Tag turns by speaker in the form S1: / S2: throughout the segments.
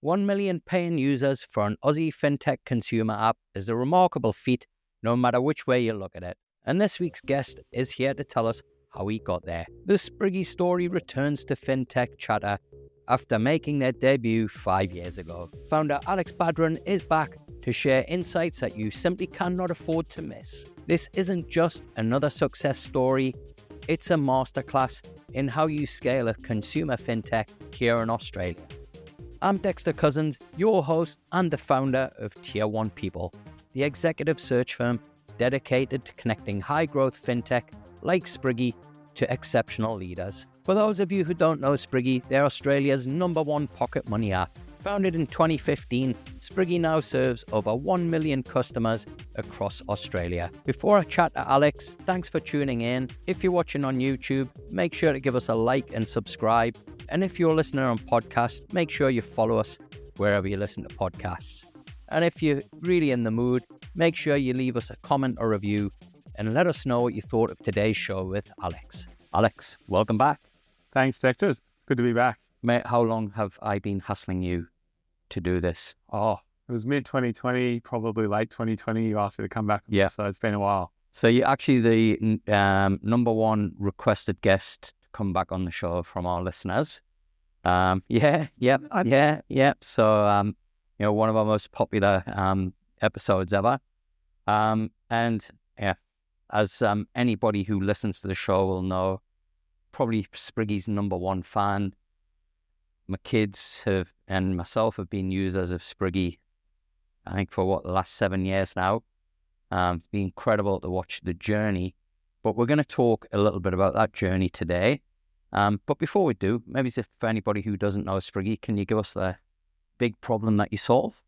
S1: 1 million paying users for an Aussie fintech consumer app is a remarkable feat, no matter which way you look at it. And this week's guest is here to tell us how he got there. The Spriggy story returns to Fintech Chatter after making their debut 5 years ago. Founder Alex Badran is back to share insights that you simply cannot afford to miss. This isn't just another success story, it's a masterclass in how you scale a consumer fintech here in Australia. I'm Dexter Cousins, your host and the founder of Tier 1 People, the executive search firm dedicated to connecting high-growth fintech like Spriggy to exceptional leaders. For those of you who don't know Spriggy, they're Australia's #1 pocket money app. Founded in 2015, Spriggy now serves over 1 million customers across Australia. Before I chat to Alex, thanks for tuning in. If you're watching on YouTube, make sure to give us a like and subscribe. And if you're listening on podcast, make sure you follow us wherever you listen to podcasts. And if you're really in the mood, make sure you leave us a comment or review and let us know what you thought of today's show with Alex. Alex, welcome back.
S2: Thanks, Dexter. It's good to be back.
S1: Mate, how long have I been hassling you to do this?
S2: Oh, it was mid-2020, probably late 2020. You asked me to come back.
S1: Yeah.
S2: So it's been a while.
S1: So you're actually the #1 requested guest to come back on the show from our listeners. So, one of our most popular episodes ever. As anybody who listens to the show will know, probably Spriggy's #1 fan. My kids and myself have been users of Spriggy, I think, for the last 7 years now. It's been incredible to watch the journey, but we're going to talk a little bit about that journey today. But before we do, maybe for anybody who doesn't know Spriggy, can you give us the big problem that you solve?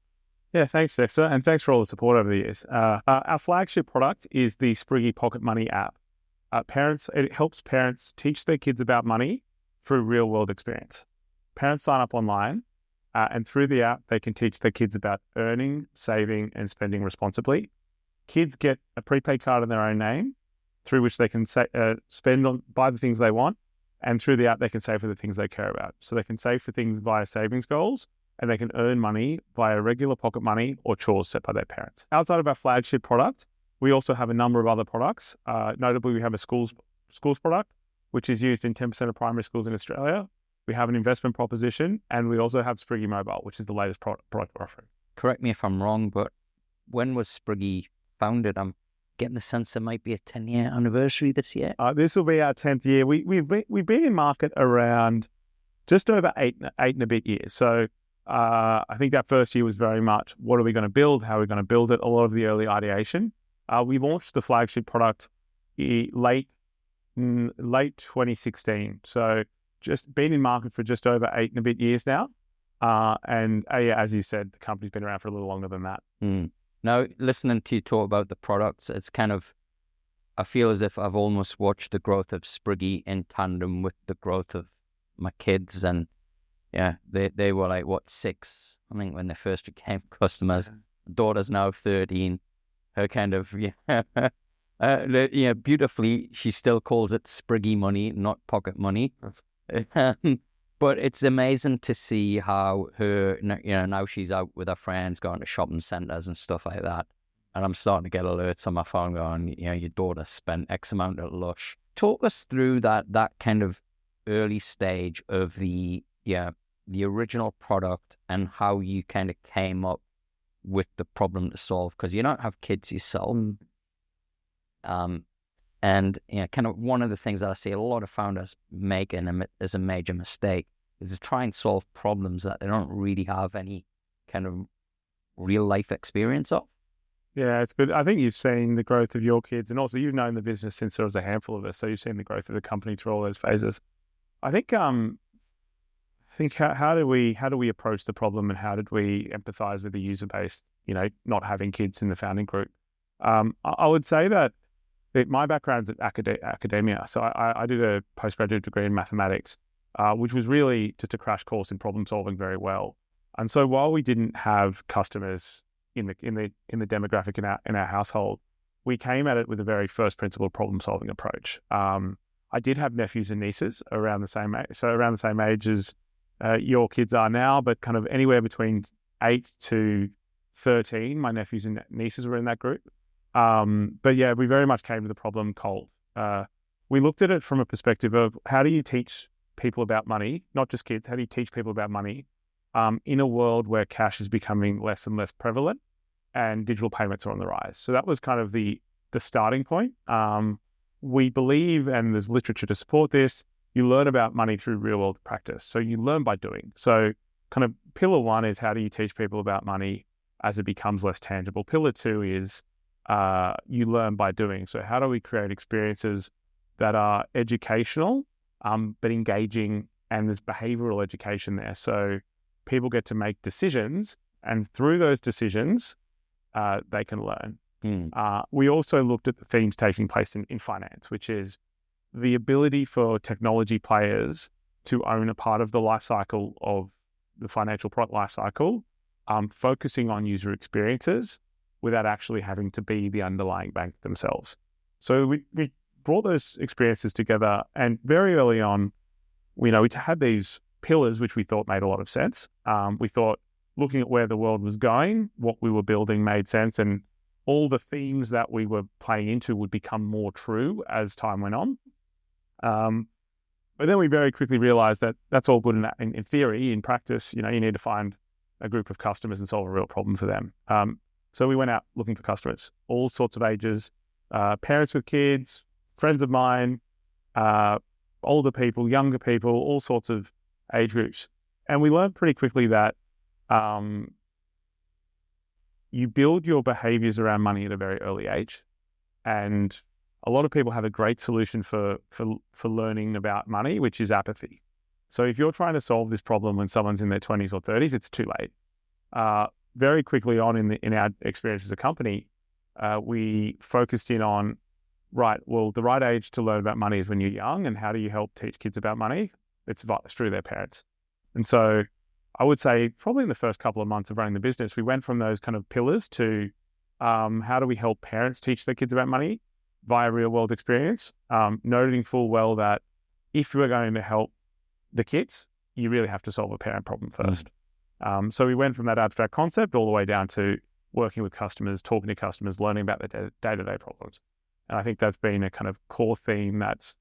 S2: Yeah, thanks, Dexter, and thanks for all the support over the years. Our flagship product is the Spriggy Pocket Money app. It helps parents teach their kids about money through real-world experience. Parents sign up online, and through the app, they can teach their kids about earning, saving, and spending responsibly. Kids get a prepaid card in their own name, through which they can buy the things they want, and through the app, they can save for the things they care about. So they can save for things via savings goals, and they can earn money via regular pocket money or chores set by their parents. Outside of our flagship product, we also have a number of other products. Notably, we have a schools product, which is used in 10% of primary schools in Australia. We have an investment proposition, and we also have Spriggy Mobile, which is the latest product offering.
S1: Correct me if I'm wrong, but when was Spriggy founded? I'm getting the sense there might be a 10-year anniversary this year.
S2: This will be our 10th year. We've been in market around just over eight and a bit years. So I think that first year was very much, what are we going to build? How are we going to build it? A lot of the early ideation. We launched the flagship product late 2016. So just been in market for just over 8 and a bit years now. As you said, the company's been around for a little longer than that.
S1: Now, listening to you talk about the products, it's kind of, I feel as if I've almost watched the growth of Spriggy in tandem with the growth of my kids. And yeah, they were like, 6, I think, when they first became customers. Yeah. Daughter's now 13. Her kind of, beautifully, she still calls it Spriggy money, not pocket money. But it's amazing to see how her, now she's out with her friends, going to shopping centres and stuff like that. And I'm starting to get alerts on my phone going, your daughter spent X amount at Lush. Talk us through that kind of early stage of the original product and how you kind of came up with the problem to solve, because you don't have kids yourself. And kind of one of the things that I see a lot of founders making as a major mistake is to try and solve problems that they don't really have any kind of real life experience of.
S2: Yeah, it's good. I think you've seen the growth of your kids, and also you've known the business since there was a handful of us, so you've seen the growth of the company through all those phases. I think how do we approach the problem, and how did we empathize with the user base, not having kids in the founding group? I would say that my background's at academia. So I did a postgraduate degree in mathematics, which was really just a crash course in problem solving very well. And so while we didn't have customers in the demographic in our household, we came at it with a very first principle problem solving approach. I did have nephews and nieces around the same age, your kids are now, but kind of anywhere between 8 to 13. My nephews and nieces were in that group. But yeah, we very much came to the problem cold. We looked at it from a perspective of how do you teach people about money, not just kids, how do you teach people about money in a world where cash is becoming less and less prevalent and digital payments are on the rise. So that was kind of the starting point. We believe, and there's literature to support this, you learn about money through real world practice. So you learn by doing. So kind of pillar one is how do you teach people about money as it becomes less tangible. Pillar two is you learn by doing. So how do we create experiences that are educational, but engaging, and there's behavioral education there. So people get to make decisions, and through those decisions, they can learn. We also looked at the themes taking place in finance, which is the ability for technology players to own a part of the life cycle of the financial product life cycle, focusing on user experiences without actually having to be the underlying bank themselves. So we brought those experiences together, and very early on, we had these pillars which we thought made a lot of sense. We thought looking at where the world was going, what we were building made sense, and all the themes that we were playing into would become more true as time went on. But then we very quickly realized that that's all good in theory. In practice, you need to find a group of customers and solve a real problem for them. So we went out looking for customers, all sorts of ages, parents with kids, friends of mine, older people, younger people, all sorts of age groups. And we learned pretty quickly that you build your behaviors around money at a very early age. And a lot of people have a great solution for learning about money, which is apathy. So if you're trying to solve this problem when someone's in their 20s or 30s, it's too late. Very quickly on in our experience as a company, we focused in on, the right age to learn about money is when you're young, and how do you help teach kids about money? It's through their parents. And so I would say probably in the first couple of months of running the business, we went from those kind of pillars to how do we help parents teach their kids about money via real world experience, noting full well that if you are going to help the kids, you really have to solve a parent problem first. So we went from that abstract concept all the way down to working with customers, talking to customers, learning about their day-to-day problems. And I think that's been a kind of core theme that's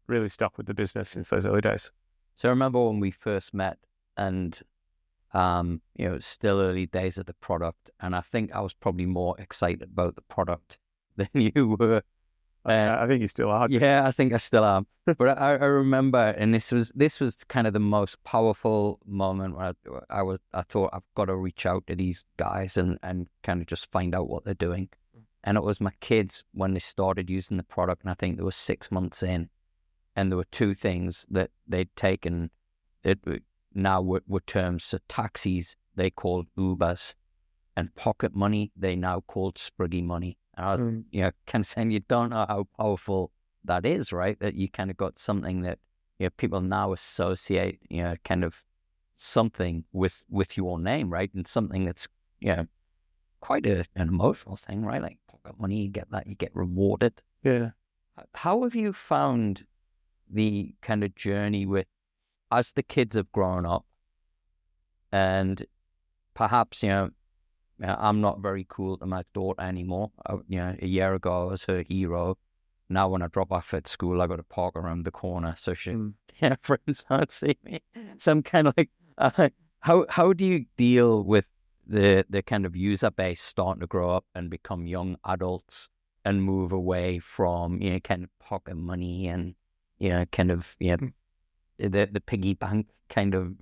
S2: really stuck with the business since those early days.
S1: So I remember when we first met, and it's still early days of the product, and I think I was probably more excited about the product than you were.
S2: I think you still are.
S1: Yeah, I think I still am. But I remember, and this was kind of the most powerful moment where I thought I've got to reach out to these guys and kind of just find out what they're doing. And it was my kids when they started using the product, and I think they were 6 months in, and there were two things that they'd taken that now were terms. So taxis they called Ubers, and pocket money they now called Spriggy money. And I was, kind of saying, you don't know how powerful that is, right? That you kind of got something that, people now associate, kind of something with your name, right? And something that's, quite an emotional thing, right? Like pocket money, you get that, you get rewarded.
S2: Yeah.
S1: How have you found the kind of journey as the kids have grown up, and perhaps, I'm not very cool to my daughter anymore. A year ago, I was her hero. Now when I drop off at school, I got to park around the corner so she, friends don't see me. So I'm kind of like, how do you deal with the kind of user base starting to grow up and become young adults and move away from, kind of pocket money and, kind of, the piggy bank kind of,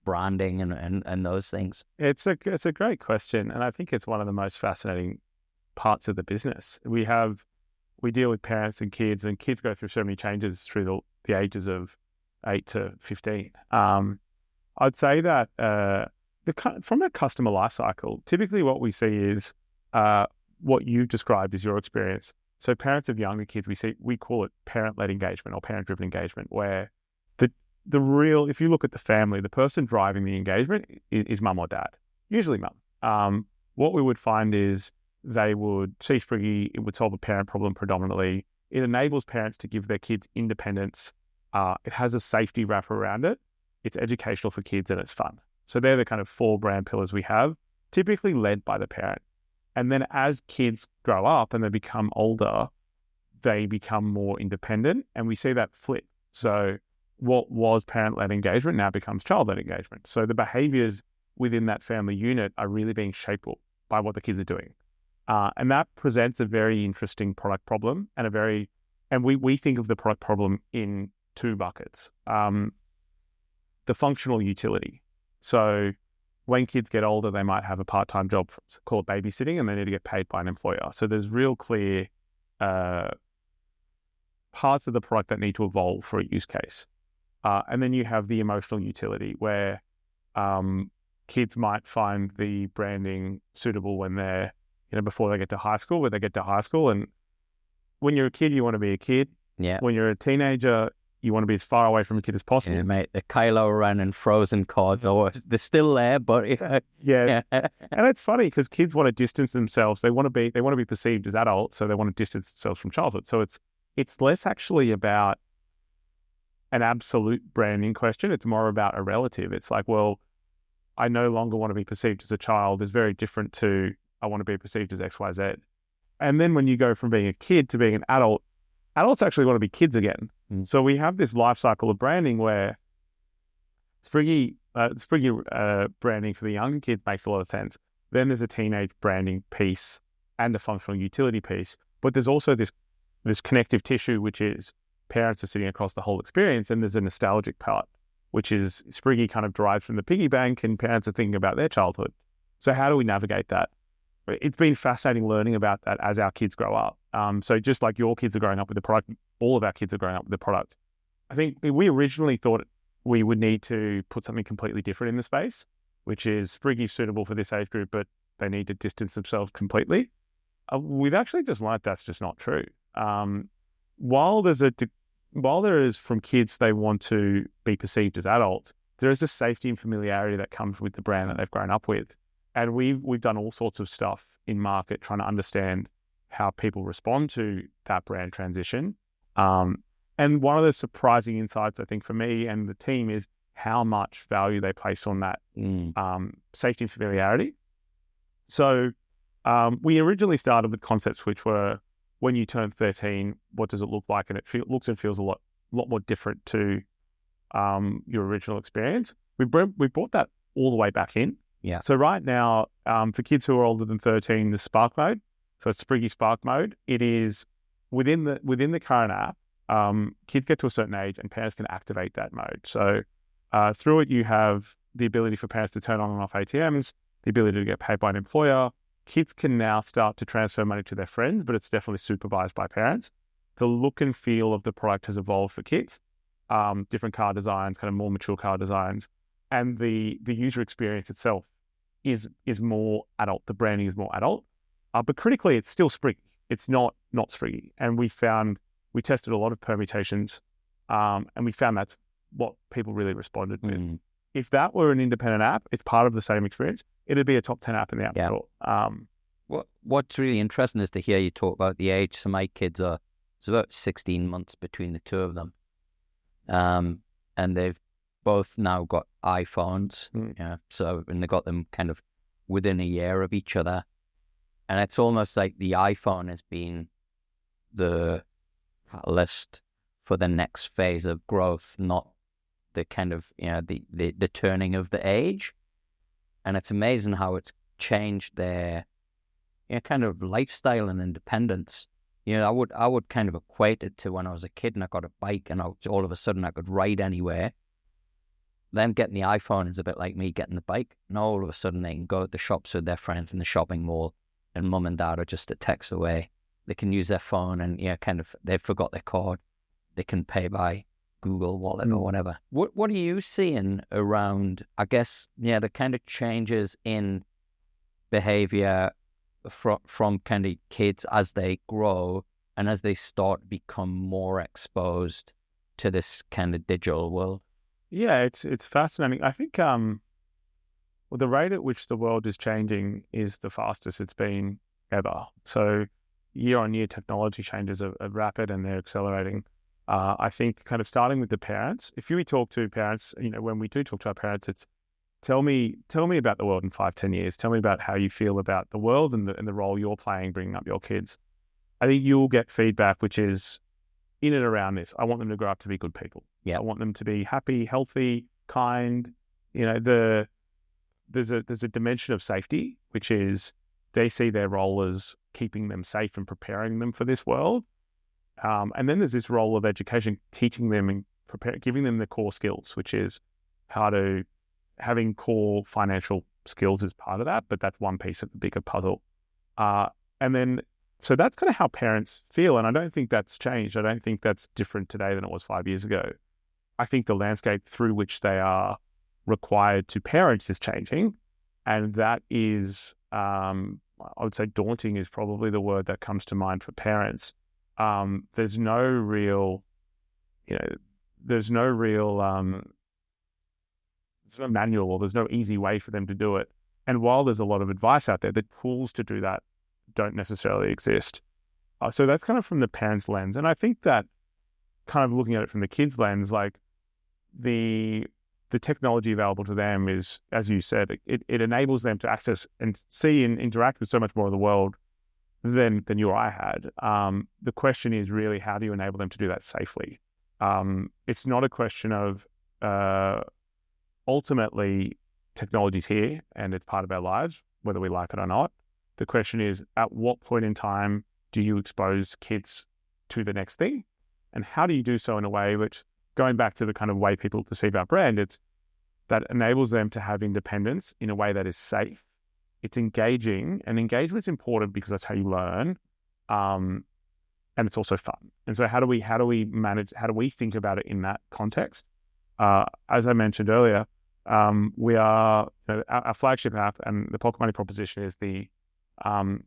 S1: branding and those things?
S2: It's a great question, and I think it's one of the most fascinating parts of the business. We deal with parents and kids go through so many changes through the ages of 8 to 15. I'd say that from a customer life cycle, typically what we see is what you've described as your experience. So parents of younger kids, we call it parent-led engagement or parent-driven engagement, where the real, if you look at the family, the person driving the engagement is mum or dad, usually mum. What we would find is they would see Spriggy, it would solve a parent problem predominantly. It enables parents to give their kids independence. It has a safety wrap around it. it's educational for kids, and it's fun. So they're the kind of 4 brand pillars we have, typically led by the parent. And then as kids grow up and they become older, they become more independent, and we see that flip. So what was parent-led engagement now becomes child-led engagement. So the behaviors within that family unit are really being shaped by what the kids are doing. And that presents a very interesting product problem, and we think of the product problem in 2 buckets. The functional utility. So when kids get older, they might have a part-time job called babysitting, and they need to get paid by an employer. So there's real clear parts of the product that need to evolve for a use case. And then you have the emotional utility, where kids might find the branding suitable when they're, before they get to high school, and when you're a kid, you want to be a kid.
S1: Yeah.
S2: When you're a teenager, you want to be as far away from a kid as possible.
S1: Yeah, mate, the Kylo Ren and Frozen cards, they're still there, but
S2: yeah. And it's funny because kids want to distance themselves. They want to be perceived as adults, so they want to distance themselves from childhood. So it's less actually about an absolute branding question. It's more about a relative. It's like, well, I no longer want to be perceived as a child is very different to I want to be perceived as X, Y, Z. And then when you go from being a kid to being an adult, adults actually want to be kids again. So we have this life cycle of branding where Spriggy branding for the younger kids makes a lot of sense. Then there's a teenage branding piece and a functional utility piece. But there's also this connective tissue, which is parents are sitting across the whole experience, and there's a nostalgic part, which is Spriggy kind of derives from the piggy bank, and parents are thinking about their childhood. So how do we navigate that? It's been fascinating learning about that as our kids grow up. So just like your kids are growing up with the product, all of our kids are growing up with the product. I think we originally thought we would need to put something completely different in the space, which is Spriggy suitable for this age group, but they need to distance themselves completely. We've actually just learned that's just not true. While there is from kids, they want to be perceived as adults, there is a safety and familiarity that comes with the brand that they've grown up with. And we've done all sorts of stuff in market trying to understand how people respond to that brand transition. And one of the surprising insights, I think, for me and the team is how much value they place on that safety and familiarity. So we originally started with concepts which were, when you turn 13, what does it look like? And it looks and feels a lot more different to your original experience. We brought that all the way back in.
S1: Yeah.
S2: So right now, for kids who are older than 13, the Spark mode, so it's Spriggy Spark mode, it is within the current app, kids get to a certain age and parents can activate that mode. So through it, you have the ability for parents to turn on and off ATMs, the ability to get paid by an employer. Kids can now start to transfer money to their friends, but it's definitely supervised by parents. The look and feel of the product has evolved for kids, different card designs, kind of more mature card designs, and the user experience itself is more adult. The branding is more adult, but critically, it's still Spriggy. It's not Spriggy. And we tested a lot of permutations, and we found that's what people really responded with. If that were an independent app, it's part of the same experience. It'd be a top 10 app in the App Store.
S1: What's really interesting is to hear you talk about the age. So my kids it's about 16 months between the two of them. And they've both now got iPhones. And they got them kind of within a year of each other. And it's almost like the iPhone has been the catalyst for the next phase of growth, not the kind of, the turning of the age. And it's amazing how it's changed their kind of lifestyle and independence. I would kind of equate it to when I was a kid and I got a bike and all of a sudden I could ride anywhere. Them getting the iPhone is a bit like me getting the bike. And all of a sudden they can go to the shops with their friends in the shopping mall, and mum and dad are just a text away. They can use their phone and they've forgot their card. They can pay by Google Wallet or whatever. What are you seeing around, I guess, the kind of changes in behavior from kind of kids as they grow and as they start to become more exposed to this kind of digital world?
S2: Yeah, it's fascinating. I think the rate at which the world is changing is the fastest it's been ever. So year on year, technology changes are rapid and they're accelerating. I think kind of starting with the parents, if you talk to parents, when we do talk to our parents, it's tell me about the world in 5-10 years. Tell me about how you feel about the world and the role you're playing bringing up your kids. I think you'll get feedback, which is in and around this. I want them to grow up to be good people.
S1: Yeah.
S2: I want them to be happy, healthy, kind. There's a dimension of safety, which is they see their role as keeping them safe and preparing them for this world. And then there's this role of education, teaching them and giving them the core skills, which is having core financial skills is part of that, but that's one piece of the bigger puzzle. So that's kind of how parents feel. And I don't think that's changed. I don't think that's different today than it was 5 years ago. I think the landscape through which they are required to parent is changing. And that is, I would say daunting is probably the word that comes to mind for parents. There's no real manual, or there's no easy way for them to do it. And while there's a lot of advice out there, the tools to do that don't necessarily exist. So that's kind of from the parents' lens. And I think that kind of looking at it from the kids' lens, like the technology available to them is, as you said, it enables them to access and see and interact with so much more of the world than you or I had. The question is really, how do you enable them to do that safely? It's not a question of ultimately technology's here and it's part of our lives, whether we like it or not. The question is, at what point in time do you expose kids to the next thing? And how do you do so in a way which, going back to the kind of way people perceive our brand, it's that enables them to have independence in a way that is safe. It's engaging, and engagement's important because that's how you learn. And it's also fun. And so how do we think about it in that context? As I mentioned earlier, we are, our flagship app and the Pocket Money proposition is the kind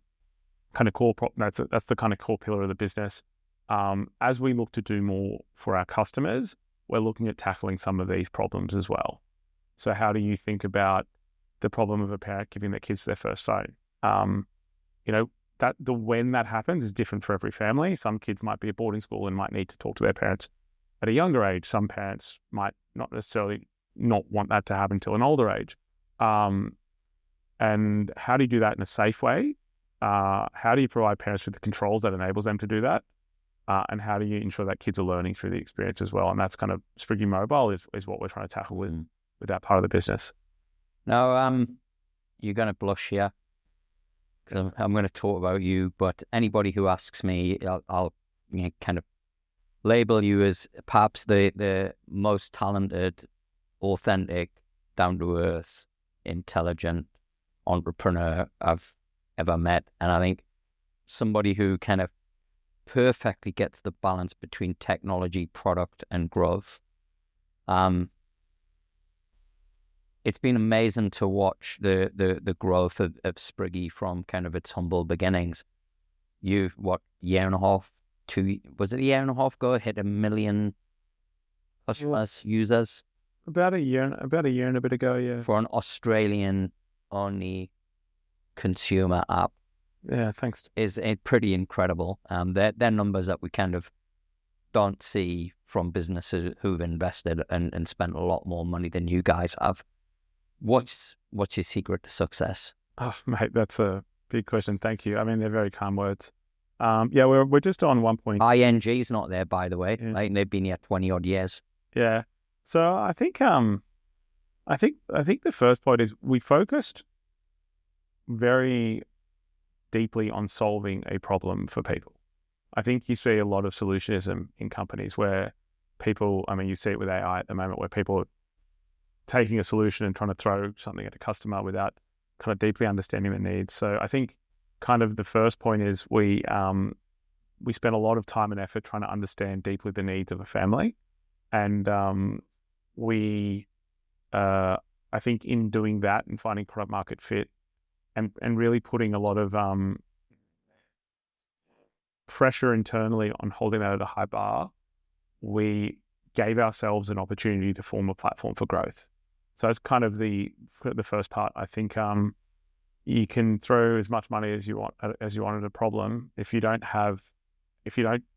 S2: of core, that's the kind of core pillar of the business. As we look to do more for our customers, we're looking at tackling some of these problems as well. So how do you think about the problem of a parent giving their kids their first phone? When that happens is different for every family. Some kids might be at boarding school and might need to talk to their parents at a younger age. Some parents might not necessarily not want that to happen until an older age. And how do you do that in a safe way? How do you provide parents with the controls that enables them to do that? And how do you ensure that kids are learning through the experience as well? And that's kind of Spriggy Mobile is what we're trying to tackle with that part of the business.
S1: Now, you're going to blush here because I'm going to talk about you, but anybody who asks me, I'll kind of label you as perhaps the most talented, authentic, down-to-earth, intelligent entrepreneur I've ever met. And I think somebody who kind of perfectly gets the balance between technology, product, and growth. It's been amazing to watch the growth of Spriggy from kind of its humble beginnings. Was it a year and a half ago, hit 1 million customers, users?
S2: About a year and a bit ago, yeah.
S1: For an Australian-only consumer app.
S2: Yeah, thanks.
S1: Is pretty incredible. They're numbers that we kind of don't see from businesses who've invested and spent a lot more money than you guys have. What's your secret to success?
S2: Oh, mate, that's a big question. Thank you. I mean, they're very calm words. We're just on 1 point.
S1: ING's not there, by the way.
S2: Yeah.
S1: Like they've been here 20 odd years.
S2: Yeah. So I think the first point is we focused very deeply on solving a problem for people. I think you see a lot of solutionism in companies where people, you see it with AI at the moment, where people are taking a solution and trying to throw something at a customer without kind of deeply understanding the needs. So I think kind of the first point is we spent a lot of time and effort trying to understand deeply the needs of a family. And I think in doing that and finding product market fit and really putting a lot of pressure internally on holding that at a high bar, we gave ourselves an opportunity to form a platform for growth. So that's kind of the first part. I think you can throw as much money as you want at a problem. If you don't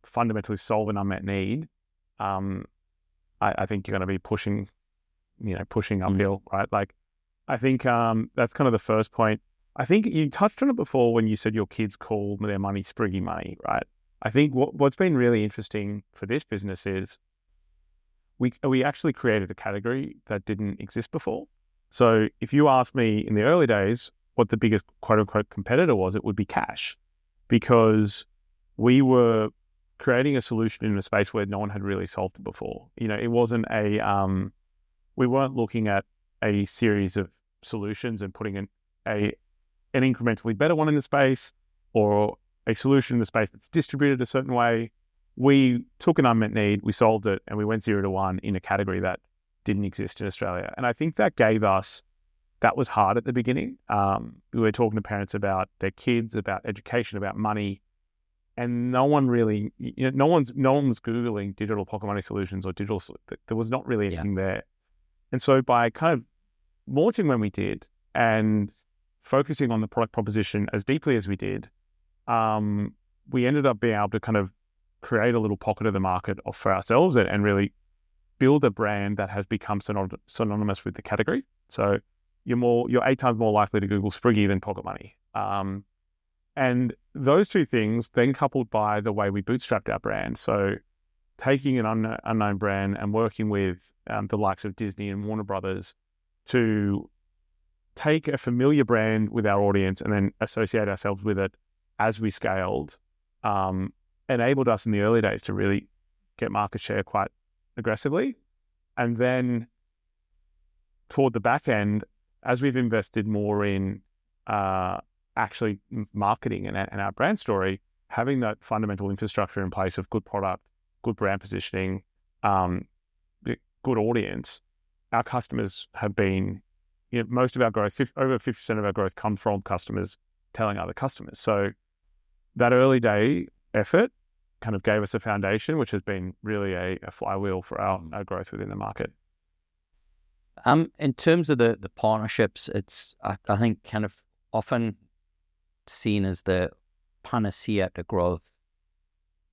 S2: fundamentally solve an unmet need, I think you're going to be pushing uphill, right? Like, I think that's kind of the first point. I think you touched on it before when you said your kids call their money Spriggy money, right? I think what's been really interesting for this business is we actually created a category that didn't exist before. So if you ask me in the early days what the biggest quote unquote competitor was, it would be cash, because we were creating a solution in a space where no one had really solved it before. It wasn't we weren't looking at a series of solutions and putting an incrementally better one in the space, or a solution in the space that's distributed a certain way. We took an unmet need, we solved it, and we went 0 to 1 in a category that didn't exist in Australia. And I think that was hard at the beginning. We were talking to parents about their kids, about education, about money, and no one really, no one was Googling digital pocket money solutions or there was not really anything there. And so by kind of launching when we did and focusing on the product proposition as deeply as we did, we ended up being able to kind of create a little pocket of the market for ourselves and really build a brand that has become synonymous with the category. So you're 8 times more likely to Google Spriggy than pocket money. And those two things then coupled by the way we bootstrapped our brand. So taking an unknown brand and working with the likes of Disney and Warner Brothers to take a familiar brand with our audience and then associate ourselves with it as we scaled, enabled us in the early days to really get market share quite aggressively. And then toward the back end, as we've invested more in actually marketing and our brand story, having that fundamental infrastructure in place of good product, good brand positioning, good audience, our customers have been, most of our growth, over 50% of our growth comes from customers telling other customers. So that early day effort kind of gave us a foundation, which has been really a flywheel for our growth within the market.
S1: In terms of the partnerships, it's, I think, kind of often seen as the panacea to growth.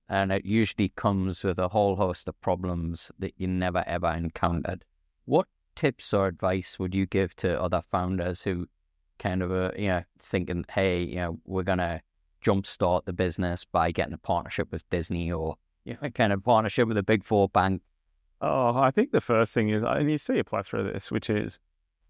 S1: And it usually comes with a whole host of problems that you never, ever encountered. What tips or advice would you give to other founders who kind of are, thinking, hey, we're going to jumpstart the business by getting a partnership with Disney or kind of partnership with a big 4 bank?
S2: Oh, I think the first thing is, and you see a plethora of this, which is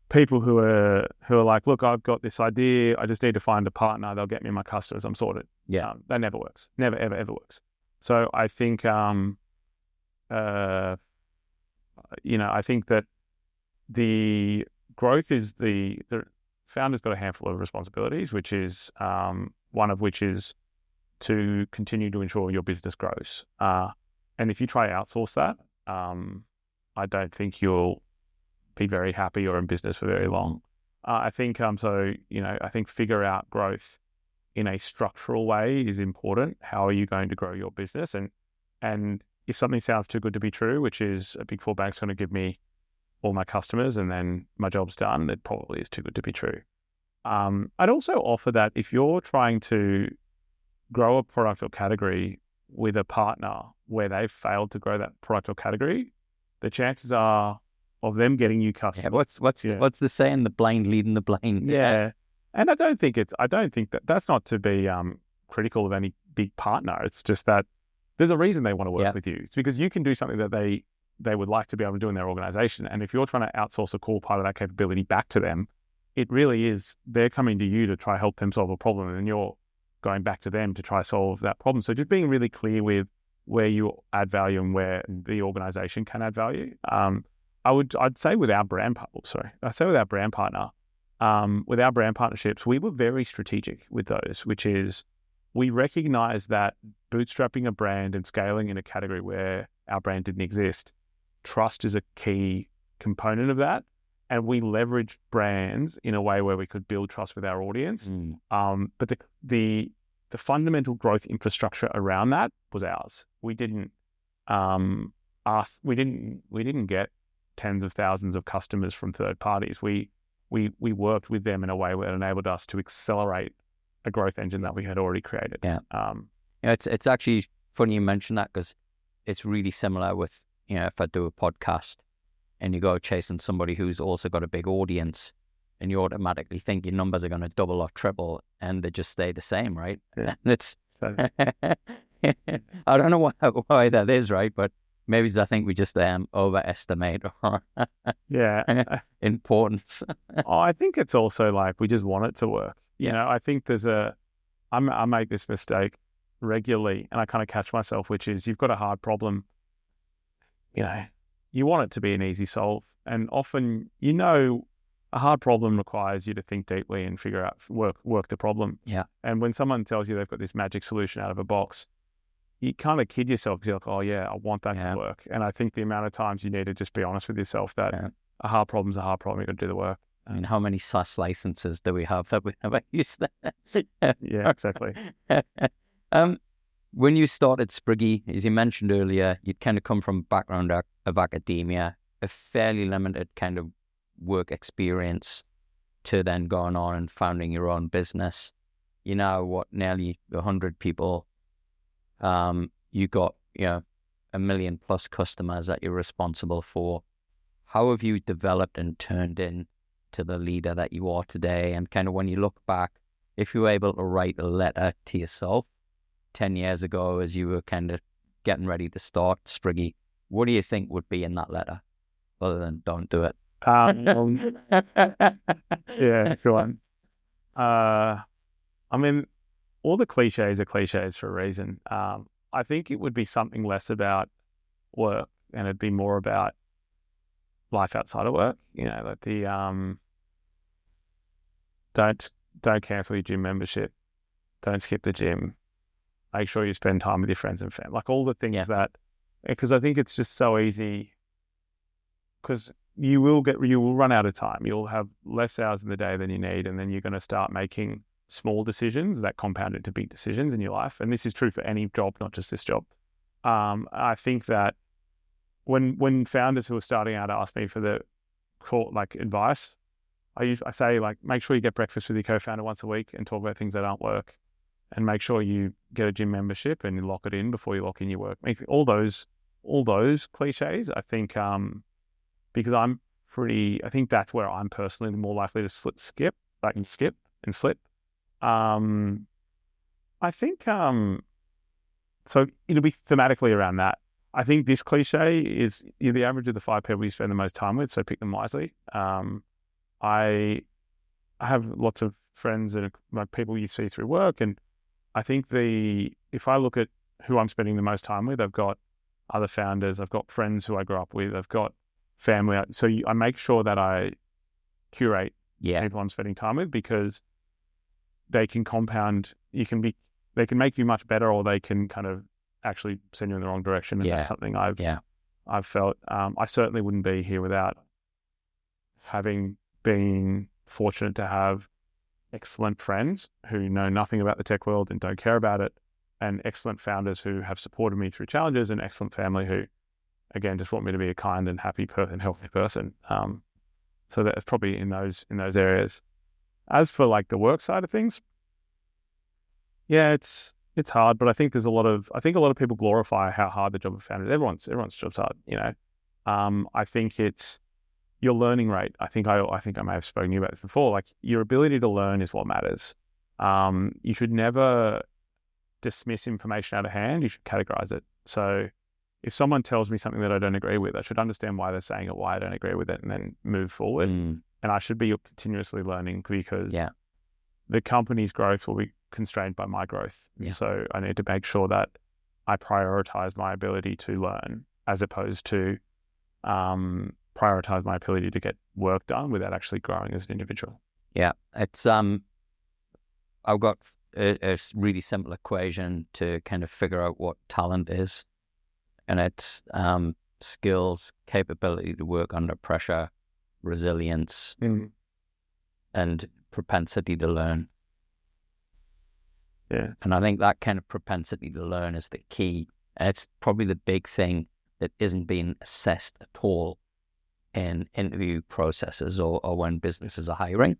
S2: people who are like, look, I've got this idea, I just need to find a partner, they'll get me my customers, I'm sorted.
S1: Yeah.
S2: That never works. Never, ever, ever works. So I think, I think that the growth is the founder's got a handful of responsibilities, which is one of which is to continue to ensure your business grows. And if you try to outsource that, I don't think you'll be very happy or in business for very long. I think I think figure out growth in a structural way is important. How are you going to grow your business? And if something sounds too good to be true, which is a big 4 bank's going to give me all my customers and then my job's done, it probably is too good to be true. I'd also offer that if you're trying to grow a product or category with a partner where they've failed to grow that product or category, the chances are of them getting you customers.
S1: Yeah, what's the saying? The blind leading the blind.
S2: Yeah. And I don't think that's not to be critical of any big partner. It's just that there's a reason they want to work with you. It's because you can do something that they would like to be able to do in their organization. And if you're trying to outsource a core part of that capability back to them, it really is, they're coming to you to try help them solve a problem, and you're going back to them to try solve that problem. So just being really clear with where you add value and where the organization can add value. I'd say with our brand partner, with our brand partnerships, we were very strategic with those, which is we recognize that bootstrapping a brand and scaling in a category where our brand didn't exist, trust is a key component of that. And we leveraged brands in a way where we could build trust with our audience. But the fundamental growth infrastructure around that was ours. We didn't get tens of thousands of customers from third parties. We worked with them in a way that enabled us to accelerate a growth engine that we had already created.
S1: It's actually funny you mention that, because it's really similar with if I do a podcast and you go chasing somebody who's also got a big audience, and you automatically think your numbers are going to double or triple, and they just stay the same, right?
S2: Yeah.
S1: And it's, I don't know why that is, right? But maybe it's, I think we just overestimate our importance.
S2: I think it's also like we just want it to work. You know, I think I make this mistake regularly, and I kind of catch myself, which is you've got a hard problem. You know, you want it to be an easy solve, and often, a hard problem requires you to think deeply and figure out, work the problem.
S1: Yeah.
S2: And when someone tells you they've got this magic solution out of a box, you kind of kid yourself because you're like, oh yeah, I want that to work. And I think the amount of times you need to just be honest with yourself that a hard problem's a hard problem, you got to do the work.
S1: I mean, how many SaaS licenses do we have that we never use that?
S2: Yeah, exactly.
S1: When you started Spriggy, as you mentioned earlier, you'd kind of come from a background of academia, a fairly limited kind of work experience, to then going on and founding your own business. You know, nearly 100 people. You got, 1 million plus customers that you're responsible for. How have you developed and turned into the leader that you are today? And kind of when you look back, if you were able to write a letter to yourself 10 years ago as you were kind of getting ready to start Spriggy, what do you think would be in that letter other than don't do it?
S2: Yeah, go on. I mean, all the cliches are cliches for a reason. I think it would be something less about work, and it'd be more about life outside of work. Like the don't cancel your gym membership, don't skip the gym, make sure you spend time with your friends and family. Like all the things that, because I think it's just so easy. Because you will run out of time. You'll have less hours in the day than you need, and then you're going to start making small decisions that compound into big decisions in your life. And this is true for any job, not just this job. I think that when founders who are starting out ask me for the advice, I say make sure you get breakfast with your co-founder once a week and talk about things that aren't work, and make sure you get a gym membership and you lock it in before you lock in your work. All those cliches, I think. Because I think that's where I'm personally more likely to skip and slip. I think, so it'll be thematically around that. I think this cliche is the average of the 5 people you spend the most time with, so pick them wisely. I have lots of friends and people you see through work, and I think if I look at who I'm spending the most time with, I've got other founders, I've got friends who I grew up with, I've got family. So I make sure that I curate people I'm spending time with, because they can compound. They can make you much better, or they can kind of actually send you in the wrong direction. And that's something I've felt. I certainly wouldn't be here without having been fortunate to have excellent friends who know nothing about the tech world and don't care about it, and excellent founders who have supported me through challenges, and excellent family who, again, just want me to be a kind and happy and healthy person. So that's probably in those areas. As for the work side of things, it's hard, but I think a lot of people glorify how hard the job of founder is. Everyone's job's hard, I think it's your learning rate. I think I may have spoken to you about this before. Your ability to learn is what matters. You should never dismiss information out of hand. You should categorize it. So if someone tells me something that I don't agree with, I should understand why they're saying it, why I don't agree with it, and then move forward. And I should be continuously learning, because the company's growth will be constrained by my growth. So I need to make sure that I prioritize my ability to learn, as opposed to prioritize my ability to get work done without actually growing as an individual.
S1: Yeah, it's I've got a really simple equation to kind of figure out what talent is. And it's skills, capability to work under pressure, resilience, and propensity to learn.
S2: Yeah.
S1: And I think that kind of propensity to learn is the key. And it's probably the big thing that isn't being assessed at all in interview processes or when businesses are hiring.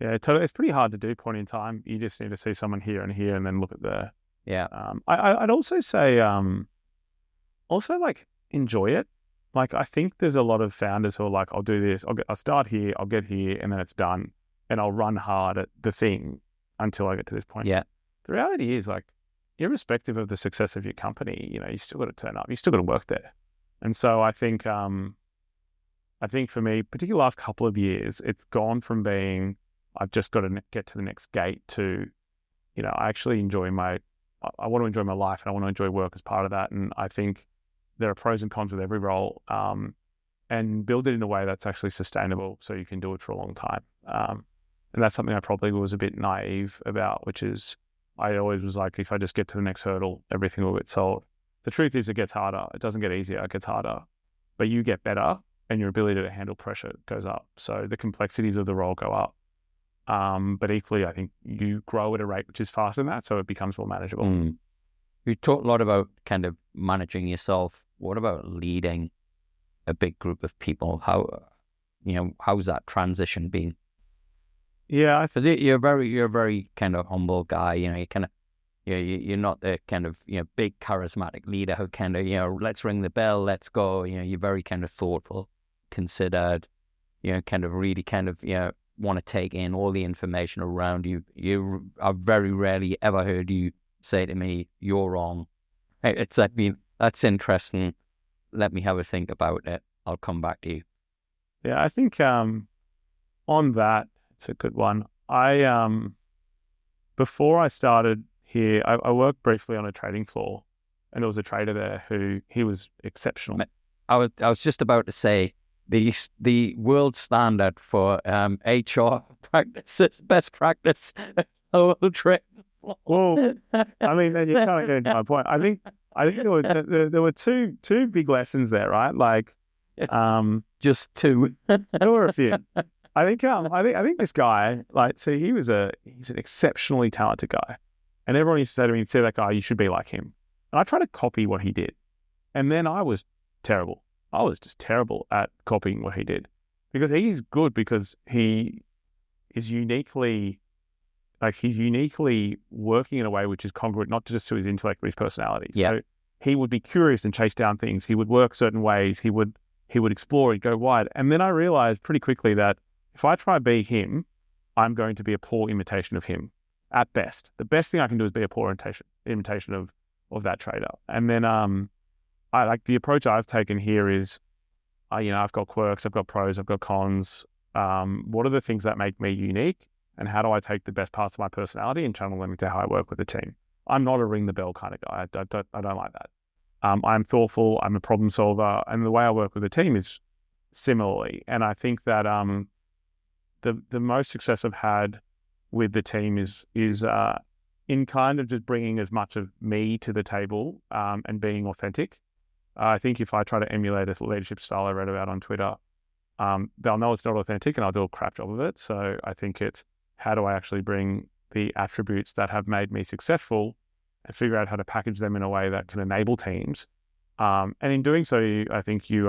S2: Yeah, totally. It's pretty hard to do point in time. You just need to see someone here and here and then look at the...
S1: Yeah.
S2: I'd also say... Also, enjoy it. Like, I think there's a lot of founders who are like, I'll do this, I'll start here, I'll get here, and then it's done. And I'll run hard at the thing until I get to this point.
S1: Yeah.
S2: The reality is, like, irrespective of the success of your company, you still got to turn up. You still got to work there. And so I think for me, particularly the last couple of years, it's gone from being, I've just got to get to the next gate to, I actually I want to enjoy my life and I want to enjoy work as part of that. And I think there are pros and cons with every role, and build it in a way that's actually sustainable so you can do it for a long time. And that's something I probably was a bit naive about, which is I always was like, if I just get to the next hurdle, everything will get solved. The truth is it gets harder. It doesn't get easier. It gets harder, but you get better and your ability to handle pressure goes up. So the complexities of the role go up. But equally, I think you grow at a rate which is faster than that, so it becomes more manageable.
S1: You talk a lot about kind of managing yourself. What about leading a big group of people? How's that transition been?
S2: Yeah,
S1: because you're a very kind of humble guy. You kind of, you're not the kind of big charismatic leader who kind of let's ring the bell, let's go. You're very kind of thoughtful, considered. Kind of really kind of want to take in all the information around you. I've very rarely ever heard you say to me, "You're wrong." It's like, that's interesting. Let me have a think about it. I'll come back to you.
S2: Yeah, I think on that, it's a good one. Before I started here, I worked briefly on a trading floor, and there was a trader there he was exceptional.
S1: I was just about to say the world standard for HR practices, best practice. Well,
S2: I mean, then you're kind of getting to my point. I think there were two big lessons there, right? Like,
S1: just two.
S2: There were a few. I think this guy, like, so he's an exceptionally talented guy, and everyone used to say to me, "See that guy, you should be like him." And I tried to copy what he did, and then I was terrible. I was just terrible at copying what he did, because he's good because he is uniquely working in a way which is congruent not just to his intellect but his personality.
S1: Yeah.
S2: So he would be curious and chase down things. He would work certain ways. He would explore. He'd go wide. And then I realized pretty quickly that if I try to be him, I'm going to be a poor imitation of him at best. The best thing I can do is be a poor imitation of that trader. And then I like the approach I've taken here is, I've got quirks, I've got pros, I've got cons. What are the things that make me unique? And how do I take the best parts of my personality and channel them into how I work with the team? I'm not a ring the bell kind of guy. I don't like that. I'm thoughtful. I'm a problem solver. And the way I work with the team is similarly. And I think that the most success I've had with the team is in kind of just bringing as much of me to the table and being authentic. I think if I try to emulate a leadership style I read about on Twitter, they'll know it's not authentic and I'll do a crap job of it. So I think it's, how do I actually bring the attributes that have made me successful and figure out how to package them in a way that can enable teams. And in doing so, I think you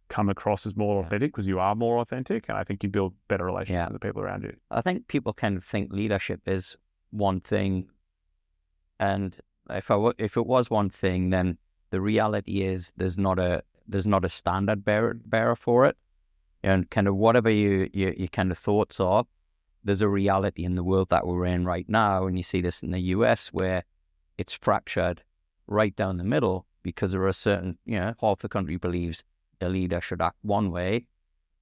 S2: come across as more authentic because you are more authentic. And I think you build better relationships with the people around you.
S1: I think people kind of think leadership is one thing. And if it was one thing, then the reality is there's not a standard bearer for it. And kind of whatever your kind of thoughts are, there's a reality in the world that we're in right now. And you see this in the US where it's fractured right down the middle because there are certain, half the country believes the leader should act one way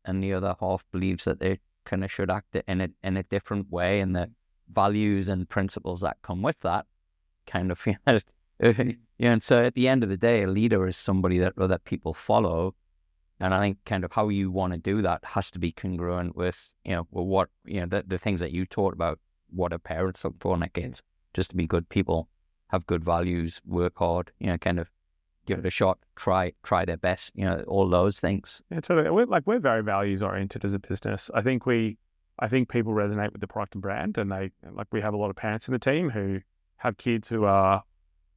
S1: and the other half believes that they kind of should act in a different way, and the values and principles that come with that kind of, and so at the end of the day, a leader is somebody that other people follow. And I think kind of how you want to do that has to be congruent with, what, the things that you taught about, what a parents look for in their kids, just to be good people, have good values, work hard, kind of give it a shot, try their best, all those things.
S2: Yeah, totally. We're very values oriented as a business. I think people resonate with the product and brand, and we have a lot of parents in the team who have kids who are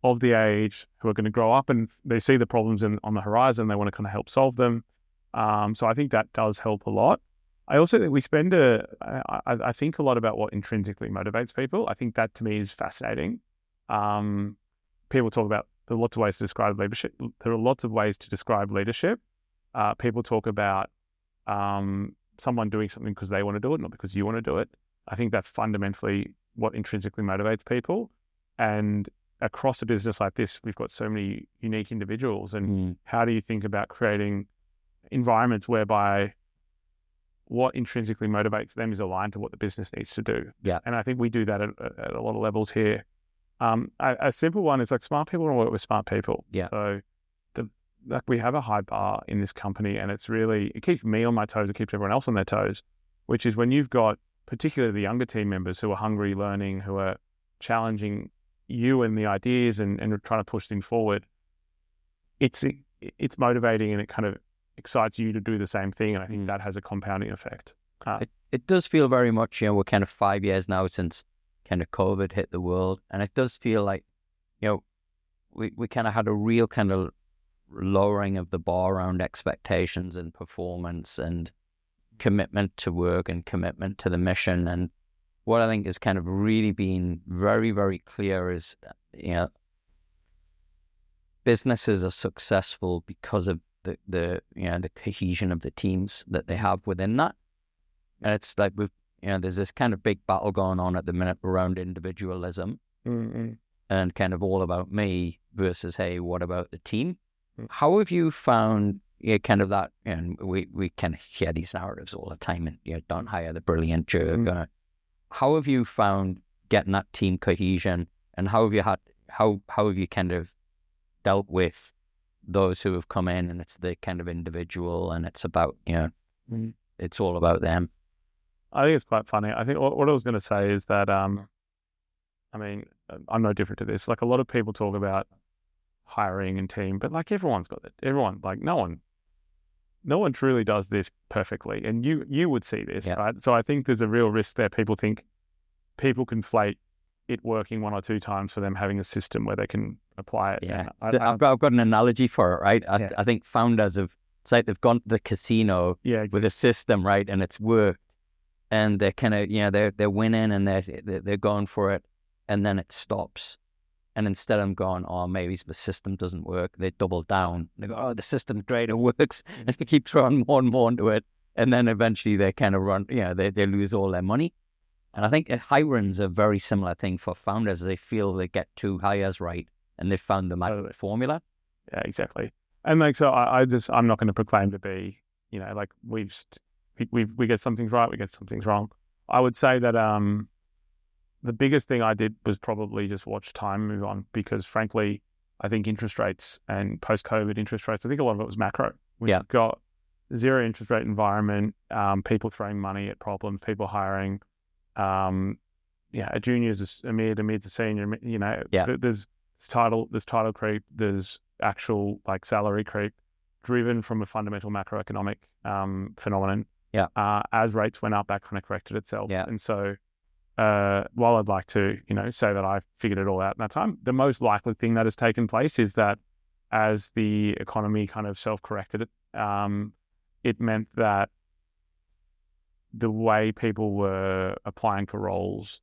S2: of the age who are going to grow up and they see the problems on the horizon. They want to kind of help solve them. So I think that does help a lot. I also think we spend I think a lot about what intrinsically motivates people. I think that to me is fascinating. People talk about there are lots of ways to describe leadership. There are lots of ways to describe leadership. People talk about someone doing something because they want to do it, not because you want to do it. I think that's fundamentally what intrinsically motivates people. And across a business like this, we've got so many unique individuals. And how do you think about creating environments whereby what intrinsically motivates them is aligned to what the business needs to do?
S1: Yeah.
S2: And I think we do that at a lot of levels here. A simple one is like smart people want to work with smart people.
S1: Yeah.
S2: So we have a high bar in this company, and it keeps me on my toes, it keeps everyone else on their toes, which is when you've got particularly the younger team members who are hungry, learning, who are challenging you and the ideas and trying to push things forward. It's motivating, and it kind of excites you to do the same thing. And I think that has a compounding effect.
S1: It does feel very much, we're kind of 5 years now since kind of COVID hit the world. And it does feel like, we kind of had a real kind of lowering of the bar around expectations and performance and commitment to work and commitment to the mission. And what I think has kind of really been very, very clear is, businesses are successful because of the cohesion of the teams that they have within that. And it's like there's this kind of big battle going on at the minute around individualism and kind of all about me versus, hey, what about the team? How have you found kind of that? And we kind of hear these narratives all the time, and don't hire the brilliant jerk. How have you found getting that team cohesion, and how have you kind of dealt with those who have come in and it's the kind of individual and it's about it's all about them?
S2: I think it's quite funny. I think what I was going to say is that I'm no different to this. Like, a lot of people talk about hiring and team, but like everyone's got it. Everyone, like no one truly does this perfectly, and you would see this, right? So I think there's a real risk there. People conflate it working one or two times for them having a system where they can apply it.
S1: Yeah, I've got an analogy for it, right? I think founders it's like they've gone to the casino with a system, right, and it's worked, and they're kind of they're winning and they're going for it, and then it stops. And instead of going, oh, maybe the system doesn't work, they double down. They go, oh, the system's great, it works. And they keep throwing more and more into it. And then eventually they kind of run, they lose all their money. And I think hiring's a very similar thing for founders. They feel they get two hires right and they've found the magic formula.
S2: Yeah, exactly. And like, so I'm not going to proclaim to be, like we get some things right, we get some things wrong. I would say that, the biggest thing I did was probably just watch time move on, because frankly, I think interest rates and post-COVID interest rates, I think a lot of it was macro. We've got zero interest rate environment, people throwing money at problems, people hiring, a junior is a mid's a senior, there's title creep, there's actual like salary creep driven from a fundamental macroeconomic phenomenon. As rates went up, that kind of corrected itself. And so while I'd like to, say that I figured it all out in that time, the most likely thing that has taken place is that as the economy kind of self-corrected it meant that the way people were applying for roles,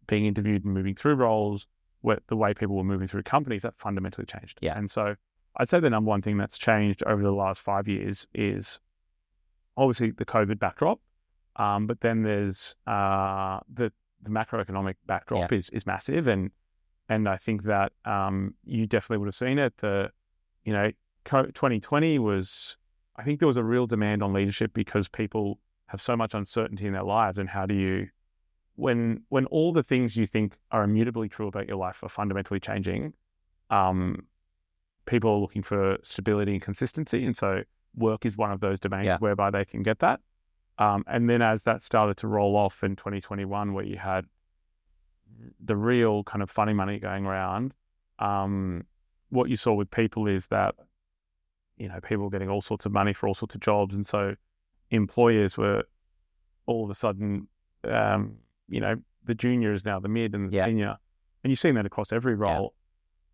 S2: being interviewed and moving through roles, the way people were moving through companies, that fundamentally changed. And so I'd say the number one thing that's changed over the last 5 years is obviously the COVID backdrop. But then there's the macroeconomic backdrop is massive, and I think that you definitely would have seen it. 2020 was, I think there was a real demand on leadership because people have so much uncertainty in their lives, and how do you, when all the things you think are immutably true about your life are fundamentally changing, people are looking for stability and consistency, and so work is one of those domains whereby they can get that. And then as that started to roll off in 2021, where you had the real kind of funny money going around, what you saw with people is that, people were getting all sorts of money for all sorts of jobs. And so employers were all of a sudden, the junior is now the mid and the senior. And you've seen that across every role.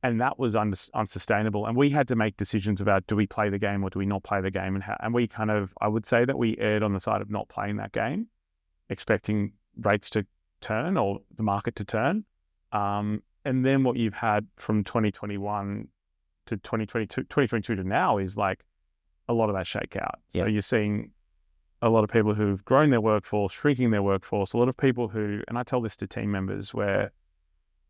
S2: And that was unsustainable. And we had to make decisions about, do we play the game or do we not play the game? And we kind of, I would say that we erred on the side of not playing that game, expecting rates to turn or the market to turn. And And then what you've had from 2021 to 2022 to now is like a lot of that shakeout. So you're seeing a lot of people who've grown their workforce, shrinking their workforce, a lot of people who, and I tell this to team members, where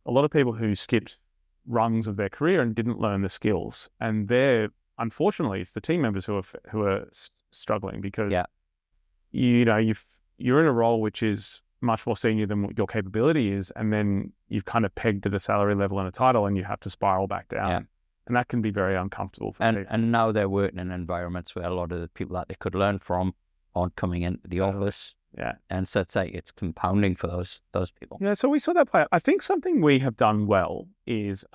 S2: a lot of people who skipped rungs of their career and didn't learn the skills. And unfortunately, it's the team members who are struggling because, you're in a role which is much more senior than what your capability is. And then you've kind of pegged at a salary level and a title and you have to spiral back down. Yeah. And that can be very uncomfortable for people.
S1: And now they're working in environments where a lot of the people that they could learn from aren't coming into the office.
S2: Yeah.
S1: And so it's compounding for those people.
S2: Yeah, so we saw that play out. I think something we have done well is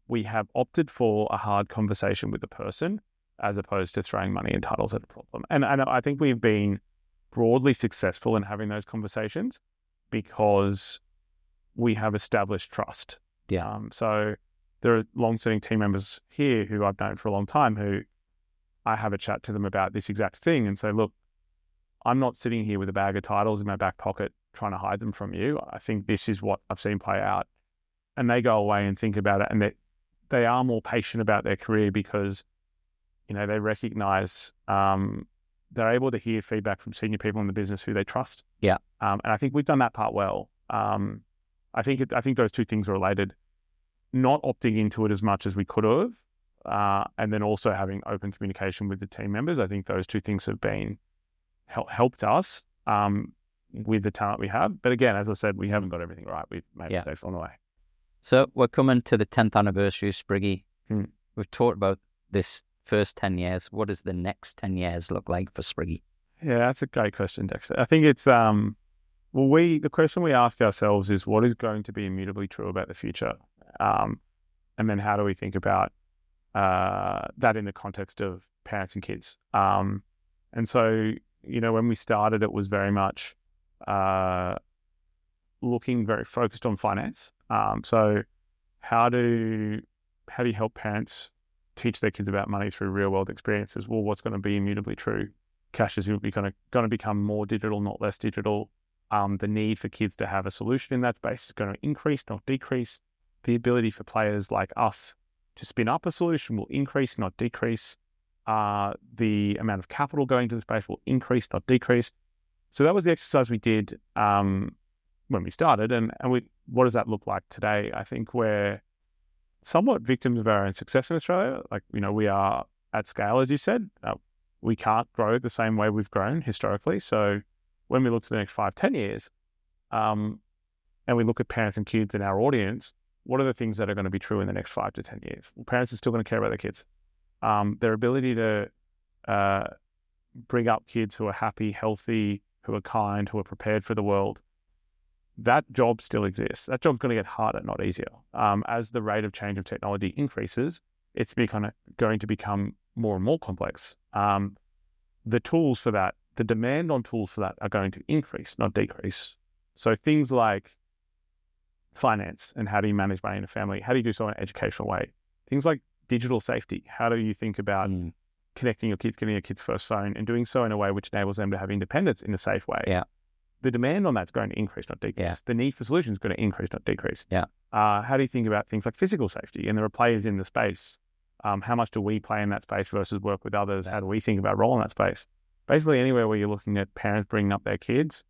S2: we have opted for a hard conversation with the person as opposed to throwing money and titles at a problem. And I think we've been broadly successful in having those conversations because we have established trust.
S1: Yeah.
S2: So there are long-standing team members here who I've known for a long time who I have a chat to them about this exact thing and say, look, I'm not sitting here with a bag of titles in my back pocket trying to hide them from you. I think this is what I've seen play out. And they go away and think about it, and they are more patient about their career because, they recognize they're able to hear feedback from senior people in the business who they trust.
S1: Yeah.
S2: And I think we've done that part well. I think those two things are related. Not opting into it as much as we could have, and then also having open communication with the team members. I think those two things have been helped us with the talent we have. But again, as I said, we haven't got everything right. We've made mistakes on the way.
S1: So we're coming to the 10th anniversary of Spriggy. We've talked about this first 10 years. What does the next 10 years look like for Spriggy?
S2: Yeah, that's a great question, Dexter. I think it's, the question we ask ourselves is what is going to be immutably true about the future? And then how do we think about that in the context of parents and kids? And so, when we started, it was very much looking very focused on finance. So how do you help parents teach their kids about money through real world experiences? Well, what's going to be immutably true? Cash is going to become more digital, not less digital. The need for kids to have a solution in that space is going to increase, not decrease. The ability for players like us to spin up a solution will increase, not decrease. The amount of capital going to the space will increase, not decrease. So that was the exercise we did when we started. And what does that look like today? I think we're somewhat victims of our own success in Australia. We are at scale, as you said. We can't grow the same way we've grown historically. So when we look to the next 5-10 years, and we look at parents and kids in our audience, what are the things that are going to be true in the next 5 to 10 years? Well, parents are still going to care about their kids. Their ability to bring up kids who are happy, healthy, who are kind, who are prepared for the world, that job still exists. That job's going to get harder, not easier. As the rate of change of technology increases, it's going to become more and more complex. The tools for that, the demand on tools for that are going to increase, not decrease. So things like finance and how do you manage money in a family? How do you do so in an educational way? Things like digital safety. How do you think about connecting your kids, getting your kids' first phone and doing so in a way which enables them to have independence in a safe way?
S1: Yeah.
S2: The demand on that's going to increase, not decrease. Yeah. The need for solutions is going to increase, not decrease.
S1: Yeah.
S2: How do you think about things like physical safety? And there are players in the space. How much do we play in that space versus work with others? How do we think about role in that space? Basically, anywhere where you're looking at parents bringing up their kids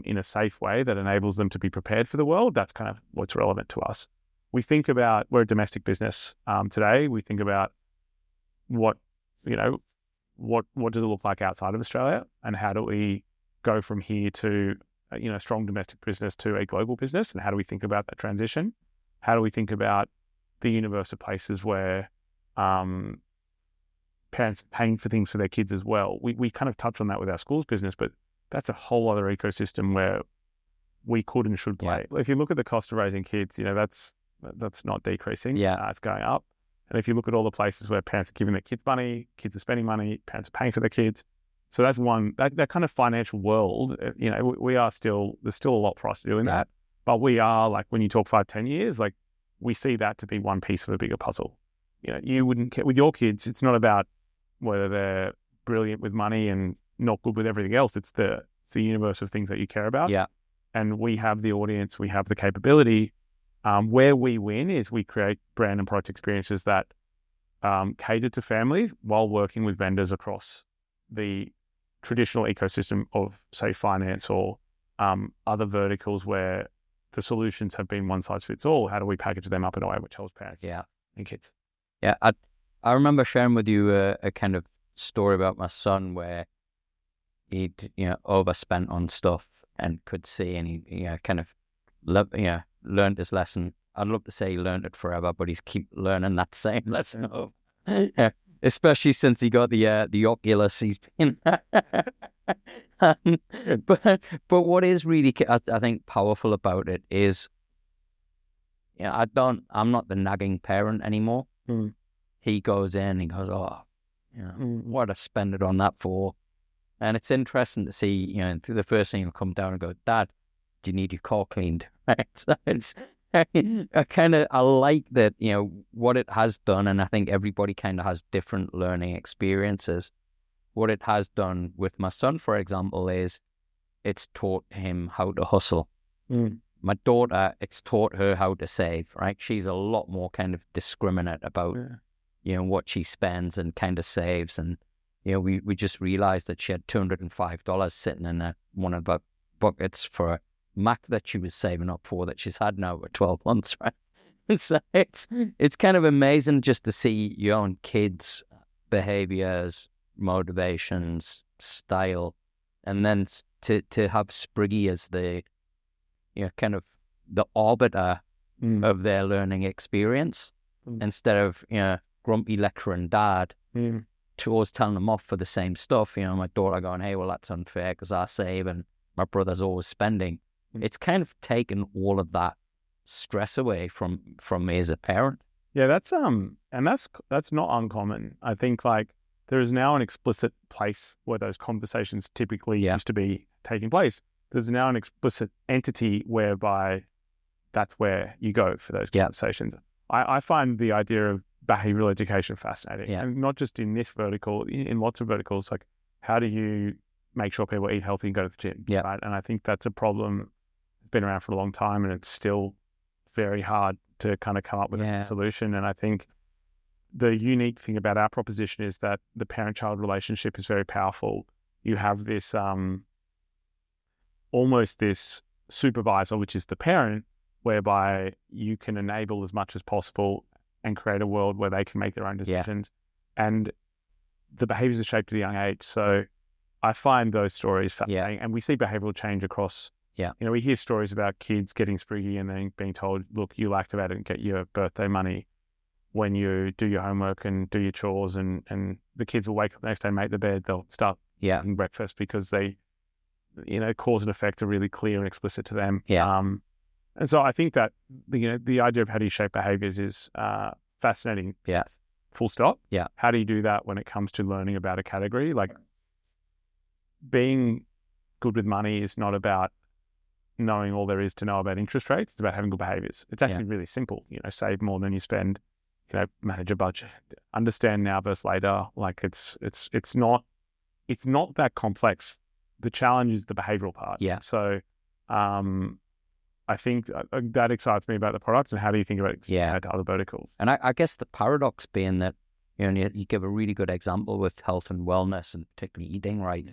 S2: in a safe way that enables them to be prepared for the world, that's kind of what's relevant to us. We think about, we're a domestic business today. We think about what does it look like outside of Australia, and how do we go from here to a strong domestic business to a global business, and how do we think about that transition? How do we think about the universe of places where parents are paying for things for their kids as well? We kind of touch on that with our schools business, but that's a whole other ecosystem where we could and should play. Yeah. If you look at the cost of raising kids, that's not decreasing.
S1: Yeah.
S2: It's going up. And if you look at all the places where parents are giving their kids money, kids are spending money, parents are paying for their kids. So that's one, that kind of financial world, there's still a lot for us to do in that. But we are, when you talk 5-10 years, we see that to be one piece of a bigger puzzle. You wouldn't care with your kids. It's not about whether they're brilliant with money and not good with everything else. It's the universe of things that you care about.
S1: Yeah.
S2: And we have the audience, we have the capability Where we win is we create brand and product experiences that cater to families while working with vendors across the traditional ecosystem of, say, finance or other verticals where the solutions have been one size fits all. How do we package them up in a way which helps parents and kids?
S1: Yeah, I remember sharing with you a kind of story about my son where he'd overspent on stuff and could see, and he kind of learned his lesson. I'd love to say he learned it forever, but he's keep learning that same lesson. Yeah, especially since he got the Oculus. He's been, but what is really I think powerful about it is, I'm not the nagging parent anymore. He goes in, he goes, what I spend it on that for? And it's interesting to see, the first thing he'll come down and go, Dad, do you need your car cleaned? Right? So I like that, what it has done, and I think everybody kind of has different learning experiences. What it has done with my son, for example, is it's taught him how to hustle. My daughter, it's taught her how to save, right? She's a lot more kind of discriminate about, what she spends and kind of saves. And, we just realized that she had $205 sitting in one of the buckets for a Mac that she was saving up for that she's had now for 12 months, right? So it's kind of amazing just to see your own kids' behaviors, motivations, style, and then to have Spriggy as the kind of the arbiter of their learning experience instead of grumpy lecturing dad towards telling them off for the same stuff. My daughter going, hey, well, that's unfair because I save and my brother's always spending. It's kind of taken all of that stress away from me as a parent.
S2: Yeah, that's not uncommon. I think there is now an explicit place where those conversations typically used to be taking place. There's now an explicit entity whereby that's where you go for those conversations. I find the idea of behavioral education fascinating, and not just in this vertical, in lots of verticals. Like, how do you make sure people eat healthy and go to the gym? Right? And I think that's a problem that's been around for a long time, and it's still very hard to kind of come up with a solution. And I think the unique thing about our proposition is that the parent-child relationship is very powerful. You have this almost this supervisor, which is the parent, whereby you can enable as much as possible and create a world where they can make their own decisions. And the behaviors are shaped at a young age. So I find those stories fascinating. And we see behavioral change across, we hear stories about kids getting Spriggy and then being told, look, you'll activate it and get your birthday money when you do your homework and do your chores, and the kids will wake up the next day, make the bed, they'll start eating breakfast because they, cause and effect are really clear and explicit to them. And so I think that the idea of how do you shape behaviors is fascinating. Full stop. How do you do that when it comes to learning about a category? Like, being good with money is not about knowing all there is to know about interest rates. It's about having good behaviors. It's actually really simple. Save more than you spend. Manage a budget. Understand now versus later. Like, it's not that complex. The challenge is the behavioral part. So, I think that excites me about the products. And how do you think about it to other verticals?
S1: And I guess the paradox being that, you give a really good example with health and wellness, and particularly eating right,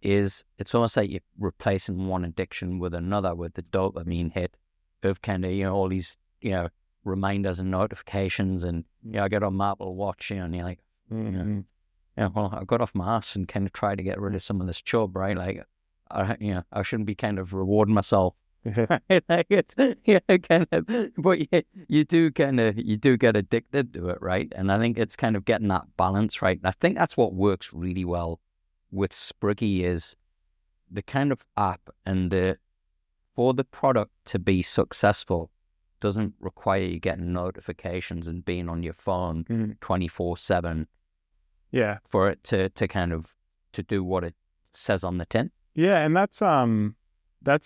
S1: is it's almost like you're replacing one addiction with another, with the dopamine hit of kind of, all these, reminders and notifications. And, I get on my Apple Watch, and you're like, well, I got off my ass and kind of tried to get rid of some of this chub, right? Like, I shouldn't be kind of rewarding myself. Like, it's kind of, but you do get addicted to it, right? And I think it's kind of getting that balance right. And I think that's what works really well with Spriggy, is the kind of app, and for the product to be successful doesn't require you getting notifications and being on your phone 24/7. For it to kind of to do what it says on the tin.
S2: And that's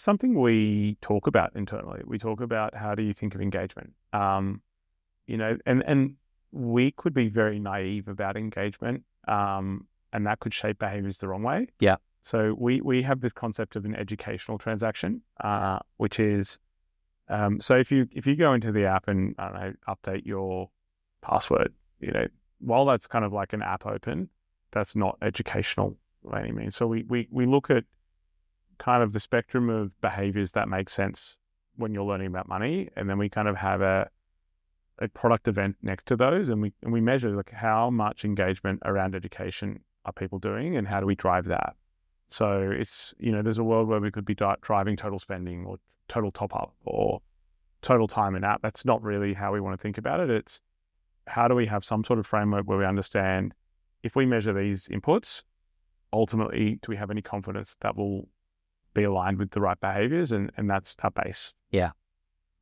S2: something we talk about internally. We talk about, how do you think of engagement? And we could be very naive about engagement, and that could shape behaviors the wrong way. So we have this concept of an educational transaction, which is So if you go into the app and I don't know, update your password, while that's kind of like an app open, that's not educational by any means. So we look at kind of the spectrum of behaviors that make sense when you're learning about money, and then we kind of have a product event next to those, and we measure like how much engagement around education are people doing, and how do we drive that. So it's there's a world where we could be driving total spending or total top up or total time in app. That's not really how we want to think about it. It's how do we have some sort of framework where we understand if we measure these inputs, ultimately, do we have any confidence that will be aligned with the right behaviors? And that's our base.
S1: Yeah.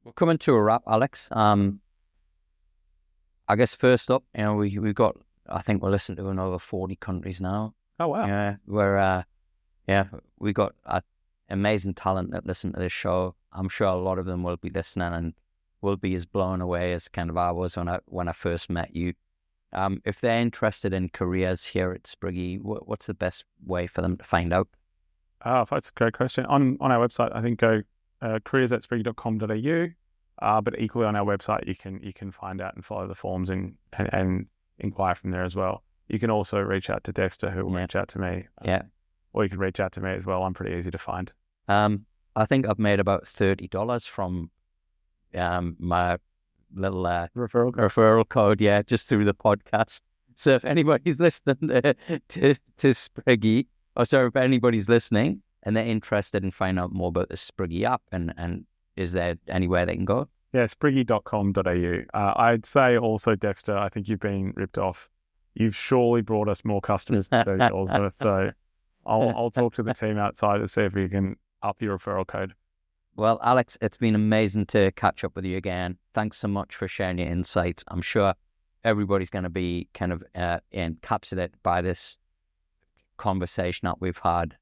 S1: We're coming to a wrap, Alex. I guess first up, we've got, I think we're listening to in over 40 countries now.
S2: Oh, wow.
S1: We got amazing talent that listen to this show. I'm sure a lot of them will be listening and will be as blown away as kind of I was when I first met you. If they're interested in careers here at Spriggy, what's the best way for them to find out?
S2: That's a great question. On our website, I think go careers@spriggy.com.au. But equally on our website, you can find out and follow the forms and inquire from there as well. You can also reach out to Dexter, who will reach out to me. Or you can reach out to me as well. I'm pretty easy to find.
S1: I think I've made about $30 from my little referral code, just through the podcast. So if anybody's listening to Spriggy, if anybody's listening and they're interested in finding out more about the Spriggy app, and is there anywhere they can go?
S2: Yeah, spriggy.com.au. I'd say also, Dexter, I think you've been ripped off. You've surely brought us more customers than $30 worth. So I'll talk to the team outside to see if we can up your referral code.
S1: Well, Alex, it's been amazing to catch up with you again. Thanks so much for sharing your insights. I'm sure everybody's going to be kind of encapsulated by this conversation that we've had.